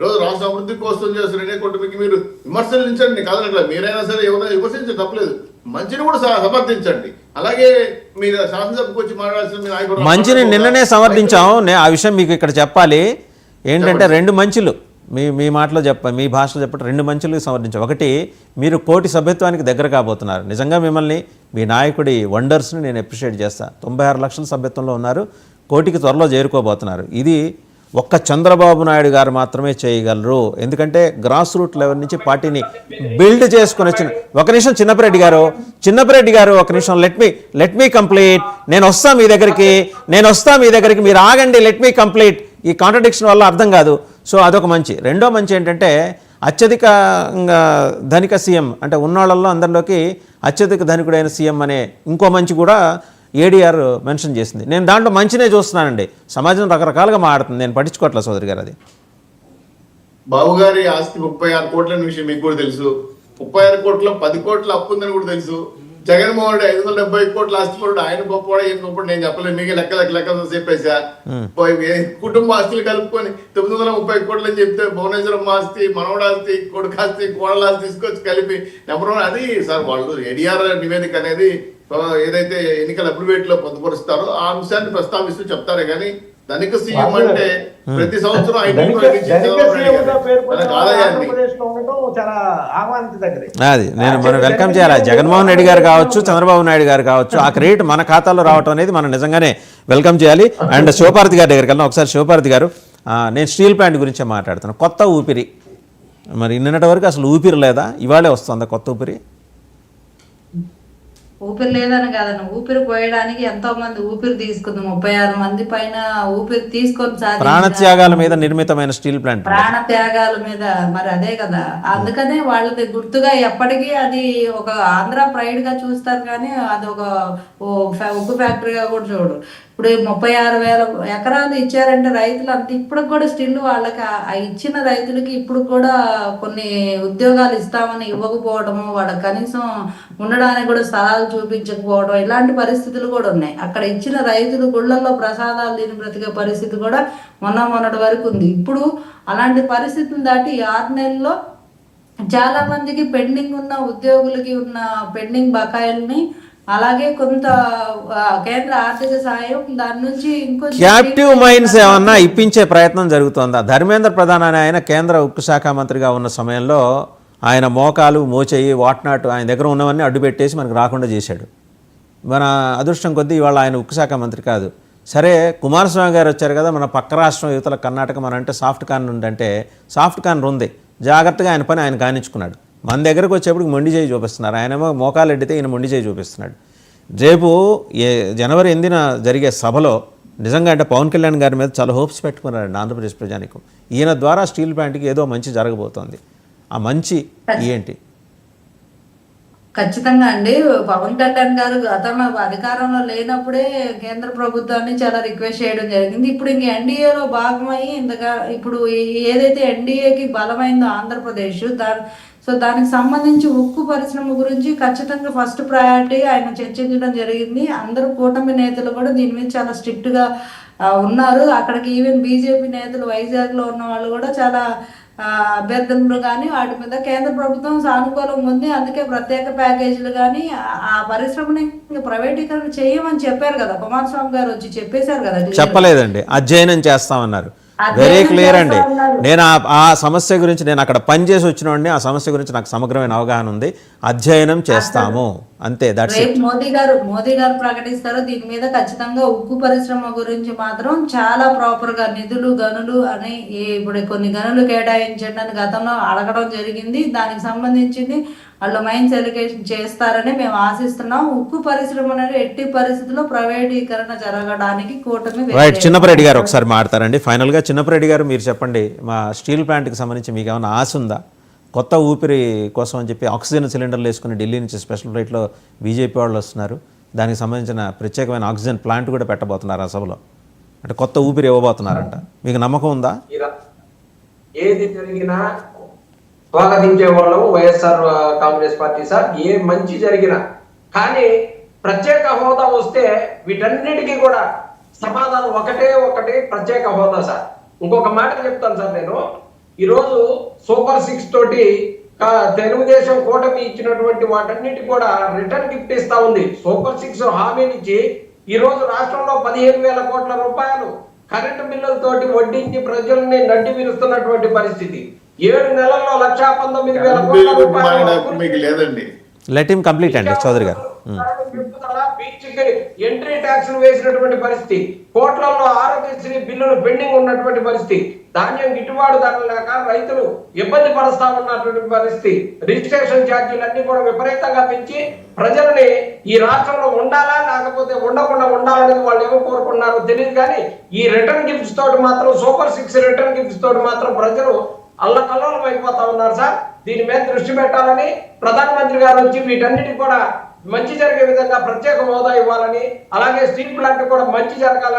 ఈరోజు రాష్ట్ర అభివృద్ధి కోసం చేస్తున్న కూటమికి మీరు విమర్శించండి, కాదనట్లా మీరైనా సరే ఏమైనా విమర్శించండి, తప్పలేదు. మంచిని కూడా సమర్థించండి. అలాగే మీరు శాసనసభకు వచ్చి మాట్లాడాల్సిన మీ నాయకుడు మంచిని నిన్ననే సమర్థించాం. ఆ విషయం మీకు ఇక్కడ చెప్పాలి ఏంటంటే, రెండు మంచులు మీ మాటలో మీ భాషలో చెప్పండి, రెండు మంచులు సమర్థించాం. ఒకటి, మీరు కోటి సభ్యత్వానికి దగ్గర కాబోతున్నారు. నిజంగా మిమ్మల్ని మీ నాయకుడి వండర్స్ని నేను అప్రిషియేట్ చేస్తాను. 96 లక్షల సభ్యత్వంలో ఉన్నారు, కోటికి త్వరలో చేరుకోబోతున్నారు. ఇది ఒక్క చంద్రబాబు నాయుడు గారు మాత్రమే చేయగలరు. ఎందుకంటే గ్రాస్ రూట్ లెవెల్ నుంచి పార్టీని బిల్డ్ చేసుకుని వచ్చిన. ఒక నిమిషం చిన్నపరెడ్డి గారు ఒక నిమిషం, లెట్ మీ కంప్లీట్. నేను వస్తా మీ దగ్గరికి, మీరు ఆగండి, లెట్ మీ కంప్లీట్. ఈ కాంట్రడిక్షన్ వల్ల అర్థం కాదు. సో అదొక మంచి. రెండో మంచి ఏంటంటే, అత్యధిక ధనిక సీఎం అంటే ఉన్నవాళ్ళల్లో అందరిలోకి అత్యధిక ధనికుడైన సీఎం అనే ఇంకో మంచి కూడా ఏడీఆర్ మెన్షన్ చేసింది. నేను దాంట్లో మంచినే చూస్తున్నానండి. సమాజం రకరకాలుగా మారుతుంది, నేను పట్టించుకోవట్లేదు సోదరి గారు. అది బాబు గారి ఆస్తి 36 కోట్ల విషయం మీకు కూడా తెలుసు. 36 కోట్ల 10 కోట్ల అప్పు ఉందని కూడా తెలుసు. జగన్మోహన్ రెడ్డి 570 కోట్ల ఆస్తిపరుడు. ఆయన గొప్పవాడు, ఈయన గొప్పడు నేను చెప్పలేదు. మీకు లెక్క చెప్పేసా. కుటుంబ ఆస్తులు కలుపుకొని 930 కోట్లు అని చెప్తే భువనేశ్వరం ఆస్తి, మనవడ ఆస్తి, కొడుకు ఆస్తి, కోడల ఆస్తి తీసుకొచ్చి కలిపి నెంబర్ 1 అది సార్. వాళ్ళు ఏడీఆర్ నివేదిక అనేది ఏదైతే ఎన్నికల అగ్రివేట్ లో పొందుపరుస్తారో ఆ అంశాన్ని ప్రస్తావిస్తూ చెప్తారే కానీ ధనిక సీఎం అంటే ప్రతి సంవత్సరం అది మనం వెల్కమ్ చేయాలి. జగన్మోహన్ రెడ్డి గారు కావచ్చు, చంద్రబాబు నాయుడు గారు కావచ్చు, ఆ క్రెడిట్ మన ఖాతాలో రావడం అనేది మనం నిజంగానే వెల్కమ్ చేయాలి. అండ్ శివపార్వతి గారి దగ్గరికి వెళ్దాం. ఒకసారి శివపార్వతి గారు, నేను స్టీల్ ప్లాంట్ గురించే మాట్లాడుతున్నాను. కొత్త ఊపిరి, మరి నిన్నటి వరకు అసలు ఊపిరి లేదా, ఇవాళే వస్తుందా కొత్త ఊపిరి? ఊపిరి లేదని కాదన్న, ఊపిరి పోయడానికి ఎంతో మంది ఊపిరి తీసుకుంది. 36 మంది పైన ఊపిరి తీసుకొని ప్రాణత్యాగాల మీద నిర్మితమైన స్టీల్ ప్లాంట్, ప్రాణత్యాగాల మీద. మరి అదే కదా, అందుకనే వాళ్ళది గుర్తుగా ఎప్పటికీ అది ఒక ఆంధ్ర ప్రైడ్ గా చూస్తారు, కానీ అది ఒక ఉక్కు ఫ్యాక్టరీగా కూడా చూడు. ఇప్పుడు 36,000 ఎకరాలు ఇచ్చారంటే రైతులు అంత, ఇప్పుడు కూడా స్టిల్ వాళ్ళకి ఆ ఇచ్చిన రైతులకి ఇప్పుడు కూడా కొన్ని ఉద్యోగాలు ఇస్తామని ఇవ్వకపోవడము, వాళ్ళకి కనీసం ఉండడానికి కూడా స్థలాలు చూపించకపోవడం, ఇలాంటి పరిస్థితులు కూడా ఉన్నాయి. అక్కడ ఇచ్చిన రైతులు గుళ్ళల్లో ప్రసాదాలు తిని బ్రతికే పరిస్థితి కూడా మొన్నటి వరకు ఉంది. ఇప్పుడు అలాంటి పరిస్థితిని దాటి 6 నెలల్లో చాలా మందికి పెండింగ్ ఉన్న ఉద్యోగులకి ఉన్న పెండింగ్ బకాయిల్ని, అలాగే కొంత కేంద్ర ఆర్థిక సాయం, దాని నుంచి ఇంకొంచెం క్యాప్టివ్ మైన్స్ ఏమన్నా ఇప్పించే ప్రయత్నం జరుగుతుందా? ధర్మేంద్ర ప్రధాన్ అనే ఆయన కేంద్ర ఉక్కు శాఖ మంత్రిగా ఉన్న సమయంలో ఆయన మోకాలు, మోచేయి, వాట్నాట్ ఆయన దగ్గర ఉన్నవన్నీ అడ్డుపెట్టేసి మనకు రాకుండా చేశాడు. మన అదృష్టం కొద్దీ ఇవాళ ఆయన ఉక్కు శాఖ మంత్రి కాదు. సరే, కుమారస్వామి గారు వచ్చారు కదా, మన పక్క రాష్ట్రం యువతల కర్ణాటక, మన అంటే సాఫ్ట్ కార్నర్ ఉందంటే సాఫ్ట్ కార్నర్ ఉంది, జాగ్రత్తగా ఆయన పని ఆయన కానించుకున్నాడు. మన దగ్గరకు వచ్చేప్పటికి మొండి చేయి చూపిస్తున్నారు. ఆయనేమో మోకాలు ఎడ్డితే ఈయన మొండి చేయి చూపిస్తున్నాడు. రేపు జనవరి 8న జరిగే సభలో నిజంగా అంటే పవన్ కళ్యాణ్ గారి మీద చాలా హోప్స్ పెట్టుకున్నారండి ఆంధ్రప్రదేశ్ ప్రజానికం. ఈయన ద్వారా స్టీల్ ప్లాంట్కి ఏదో మంచి జరగబోతోంది. ఆ మంచి ఏంటి? ఖచ్చితంగా అండి. పవన్ కళ్యాణ్ గారు గతంలో అధికారంలో లేనప్పుడే కేంద్ర ప్రభుత్వాన్ని చాలా రిక్వెస్ట్ చేయడం జరిగింది. ఇప్పుడు ఇంక ఎన్డీఏలో భాగమై ఇప్పుడు ఏదైతే ఎన్డీఏకి బలమైందో ఆంధ్రప్రదేశ్, దానికి సంబంధించి ఉక్కు పరిశ్రమ గురించి ఖచ్చితంగా ఫస్ట్ ప్రయారిటీ ఆయన చర్చించడం జరిగింది. అందరూ కూటమి నేతలు కూడా దీని మీద చాలా స్ట్రిక్ట్ గా ఉన్నారు. అక్కడికి ఈవెన్ బీజేపీ నేతలు వైజాగ్ లో ఉన్న వాళ్ళు కూడా చాలా అభ్యర్థనలు కానీ వాటి మీద కేంద్ర ప్రభుత్వం సానుకూలంగా ఉంది. అందుకే ప్రత్యేక ప్యాకేజీలు కానీ ఆ పరిశ్రమని ప్రైవేటీకరణ చేయమని చెప్పారు కదా, కుమారస్వామి గారు వచ్చి చెప్పేశారు కదా. చెప్పలేదండి, అధ్యయనం చేస్తామన్నారు. వెరీ క్లియర్ అండి. నేను ఆ సమస్య గురించి, నేను అక్కడ పనిచేసి వచ్చినోడిని, ఆ సమస్య గురించి నాకు సమగ్రమైన అవగాహన ఉంది. అధ్యయనం చేస్తాము అంతే. మోదీ గారు ప్రకటిస్తారు దీని మీద. ఖచ్చితంగా ఉక్కు పరిశ్రమ గురించి మాత్రం చాలా ప్రాపర్ గా నిధులు, గనులు అని ఇప్పుడు కొన్ని గనులు కేటాయించండి అని గతంలో అడగడం జరిగింది. దానికి సంబంధించింది వాళ్ళు మైన్స్ ఎలికేషన్ చేస్తారని మేము ఆశిస్తున్నాం. ఉక్కు పరిశ్రమ అనేది ఎట్టి పరిస్థితుల్లో ప్రైవేటీకరణ జరగడానికి కూటమి. చిన్నపరెడ్డి గారు ఒకసారి మాట్లాడతారండి ఫైనల్ గా. చిన్నపరెడ్డి గారు, మీరు చెప్పండి, మా స్టీల్ ప్లాంట్కి సంబంధించి మీకు ఏమైనా ఆశ ఉందా? కొత్త ఊపిరి కోసం అని చెప్పి ఆక్సిజన్ సిలిండర్లు వేసుకుని ఢిల్లీ నుంచి స్పెషల్ ఫ్లైట్లో బీజేపీ వాళ్ళు వస్తున్నారు. దానికి సంబంధించిన ప్రత్యేకమైన ఆక్సిజన్ ప్లాంట్ కూడా పెట్టబోతున్నారు ఆ సభలో. అంటే కొత్త ఊపిరి ఇవ్వబోతున్నారంట. మీకు నమ్మకం ఉందా? ఏది జరిగినా స్వాగతించే వాళ్ళము వైఎస్ఆర్ కాంగ్రెస్ పార్టీ సార్. ఏ మంచి జరిగినా కానీ ప్రత్యేక హోదా వస్తే వీటన్నిటికీ కూడా సమాధానం ఒకటే, ప్రత్యేక హోదా సార్. ఇంకొక మాట చెప్తాను సార్, నేను ఈరోజు సూపర్ 6 తోటి తెలుగుదేశం కూటమి ఇచ్చినటువంటి వాటన్నిటి కూడా రిటర్న్ గిఫ్ట్ ఇస్తా ఉంది. సూపర్ 6 హామీనిచ్చి ఈ రోజు రాష్ట్రంలో 15,000 కోట్ల రూపాయలు కరెంటు బిల్లులతోటి వడ్డించి ప్రజల్ని నడ్డి విరుస్తున్నటువంటి పరిస్థితి. 7 నెలల్లో 1,19,000 కోట్ల రూపాయలు మీకు లేదండి. లెట్ హిమ్ కంప్లీట్ అండి చౌదరి గారు. బీచ్కి ఎంట్రీ ట్యాక్స్ వేసినటువంటి పరిస్థితి, కోట్లలో ఆరోగ్యశ్రీ బిల్లులు పెండింగ్ ఉన్నటువంటి పరిస్థితి, ధాన్యం గిట్టుబాటు ధరలు లేక రైతులు ఇబ్బంది పరుస్తా ఉన్నటువంటి పరిస్థితి, రిజిస్ట్రేషన్ ఛార్జీలన్నీ కూడా విపరీతంగా పెంచి ప్రజల్ని ఈ రాష్ట్రంలో ఉండాలా లేకపోతే ఉండకుండా ఉండాలనేది వాళ్ళు ఏమో కోరుకున్నారో తెలియదు. కానీ ఈ రిటర్న్ గిఫ్ట్స్ తోటి మాత్రం సూపర్ 6 రిటర్న్ గిఫ్ట్స్ తోటి మాత్రం ప్రజలు అల్లకల్లోలం అయిపోతా ఉన్నారు సార్. దీని మీద దృష్టి పెట్టాలని ప్రధానమంత్రి గారు వచ్చి వీటన్నిటి కూడా మంచి జరిగే విధంగా ప్రత్యేక హోదా ఇవ్వాలని, అలాగే స్టీల్ ప్లాంట్ కూడా మంచి జరగాలని